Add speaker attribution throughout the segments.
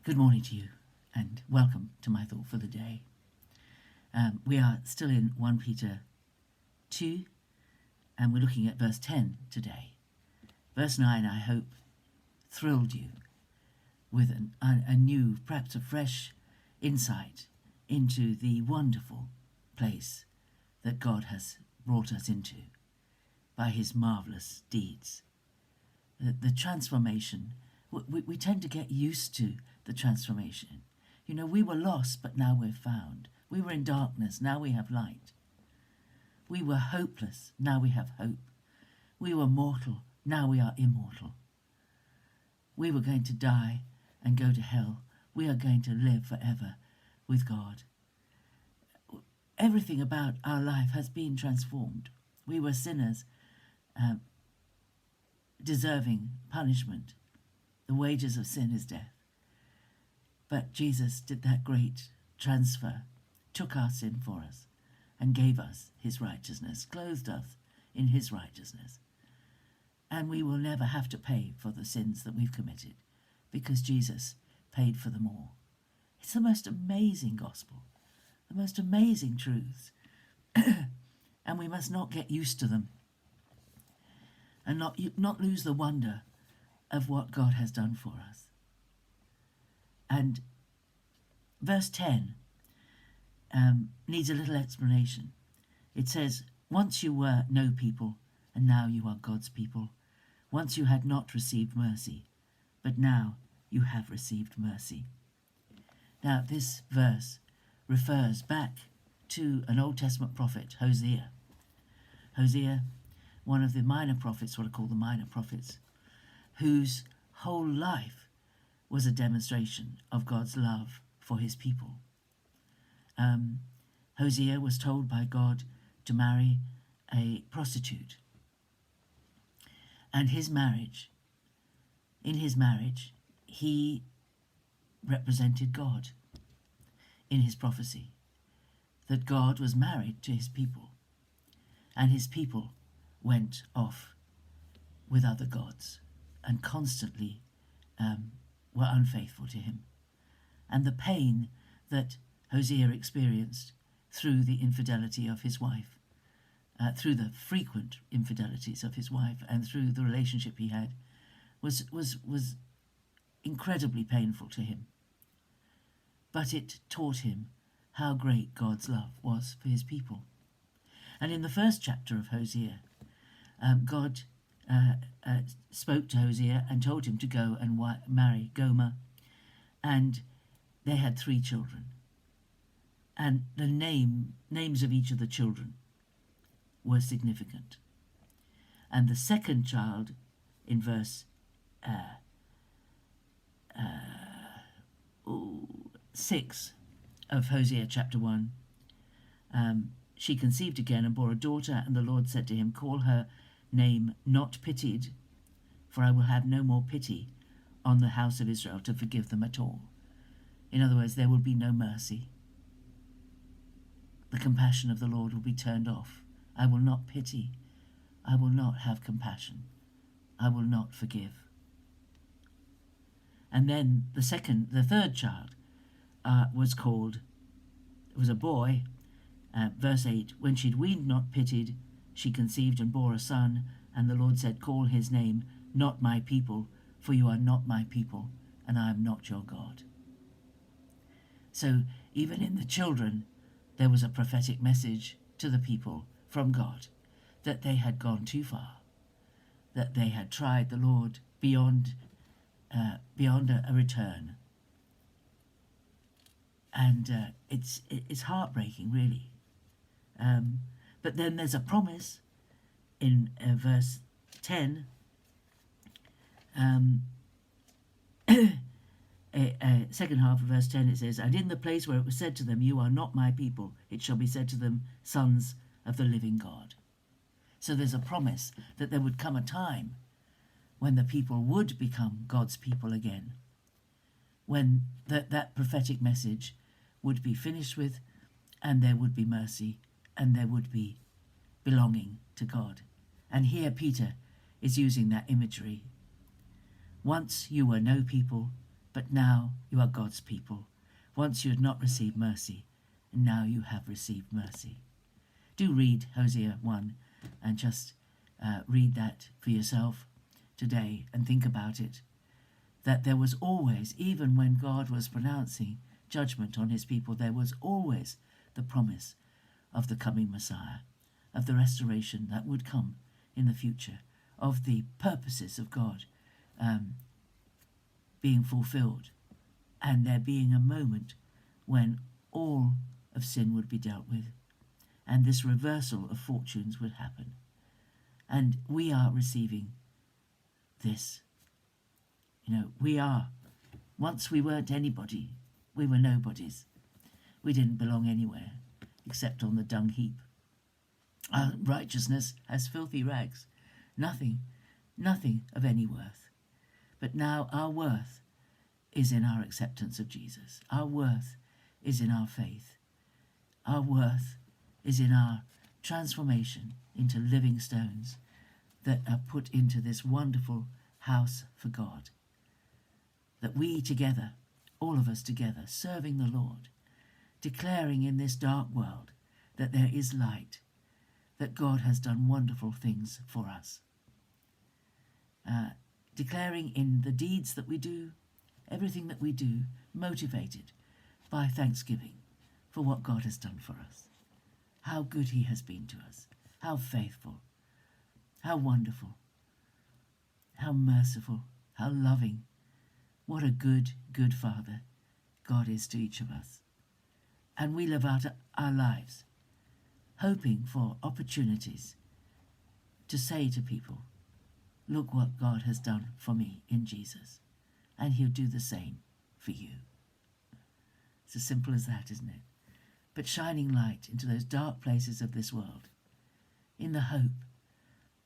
Speaker 1: Good morning to you, and welcome to my thought for the day. We are still in 1 Peter 2, and we're looking at verse 10 today. Verse 9, I hope, thrilled you with a new, perhaps a fresh insight into the wonderful place that God has brought us into by his marvellous deeds. The transformation, we tend to get used to the transformation. You know, we were lost, but now we're found. We were in darkness, now we have light. We were hopeless, now we have hope. We were mortal, now we are immortal. We were going to die and go to hell. We are going to live forever with God. Everything about our life has been transformed. We were sinners, deserving punishment. The wages of sin is death. But Jesus did that great transfer, took our sin for us, and gave us his righteousness, clothed us in his righteousness. And we will never have to pay for the sins that we've committed, because Jesus paid for them all. It's the most amazing gospel, the most amazing truths. And we must not get used to them and not lose the wonder of what God has done for us. And verse 10 needs a little explanation. It says, once you were no people, and now you are God's people. Once you had not received mercy, but now you have received mercy. Now, this verse refers back to an Old Testament prophet, Hosea. Hosea, one of the minor prophets, what are called the minor prophets, whose whole life was a demonstration of God's love for his people. Hosea was told by God to marry a prostitute. And in his marriage, he represented God in his prophecy, that God was married to his people, and his people went off with other gods and constantly were unfaithful to him. And the pain that Hosea experienced through the infidelity of his wife, through the frequent infidelities of his wife, and through the relationship he had, was incredibly painful to him. But it taught him how great God's love was for his people. And in the first chapter of Hosea, God spoke to Hosea and told him to go and marry Gomer, and they had 3 children. And the names of each of the children were significant. And the second child, in verse 6 of Hosea chapter 1, she conceived again and bore a daughter, and the Lord said to him, call her name Not Pitied, for I will have no more pity on the house of Israel to forgive them at all. In other words, there will be no mercy. The compassion of the Lord will be turned off. I will not pity. I will not have compassion. I will not forgive. And then the third child was a boy. Verse 8, when she'd weaned not pitied, she conceived and bore a son, and the Lord said, call his name Not My People, for you are not my people, and I am not your God. So even in the children, there was a prophetic message to the people from God that they had gone too far, that they had tried the Lord beyond a return. And it's heartbreaking, really. But then there's a promise in verse 10. Second half of verse 10, it says, and in the place where it was said to them, you are not my people, it shall be said to them, sons of the living God. So there's a promise that there would come a time when the people would become God's people again, when that prophetic message would be finished with, and there would be mercy, and there would be belonging to God. And here Peter is using that imagery. Once you were no people, But now you are God's people. Once you had not received mercy, and now you have received mercy. Do read Hosea 1 and just read that for yourself today and think about it. That there was always, even when God was pronouncing judgment on his people, there was always the promise of the coming Messiah, of the restoration that would come in the future, of the purposes of God being fulfilled, and there being a moment when all of sin would be dealt with, and this reversal of fortunes would happen. And we are receiving this. We are. Once we weren't anybody. We were nobodies. We didn't belong anywhere except on the dung heap. Our righteousness as filthy rags. Nothing of any worth. But now our worth is in our acceptance of Jesus. Our worth is in our faith. Our worth is in our transformation into living stones that are put into this wonderful house for God. That we together, all of us together, serving the Lord, declaring in this dark world that there is light, that God has done wonderful things for us. Declaring in the deeds that we do, everything that we do, motivated by thanksgiving for what God has done for us. How good he has been to us, how faithful, how wonderful, how merciful, how loving. What a good, good Father God is to each of us. And we live out our lives hoping for opportunities to say to people, look what God has done for me in Jesus, and he'll do the same for you. It's as simple as that, isn't it? But shining light into those dark places of this world in the hope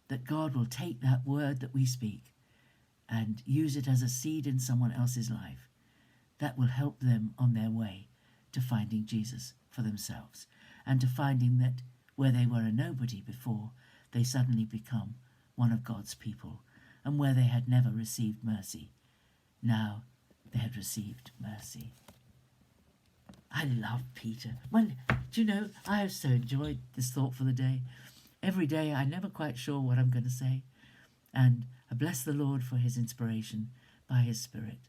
Speaker 1: that God will take that word that we speak and use it as a seed in someone else's life that will help them on their way to finding Jesus for themselves, and to finding that where they were a nobody before, they suddenly become one of God's people, and where they had never received mercy, now they had received mercy. I love Peter. Well, do you know, I have so enjoyed this thought for the day. Every day I'm never quite sure what I'm going to say, and I bless the Lord for his inspiration by his Spirit,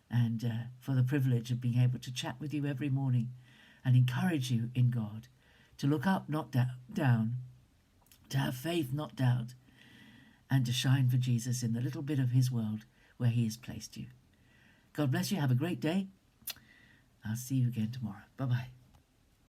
Speaker 1: and for the privilege of being able to chat with you every morning and encourage you in God, to look up, not down, to have faith, not doubt, and to shine for Jesus in the little bit of his world where he has placed you. God bless you. Have a great day. I'll see you again tomorrow. Bye-bye.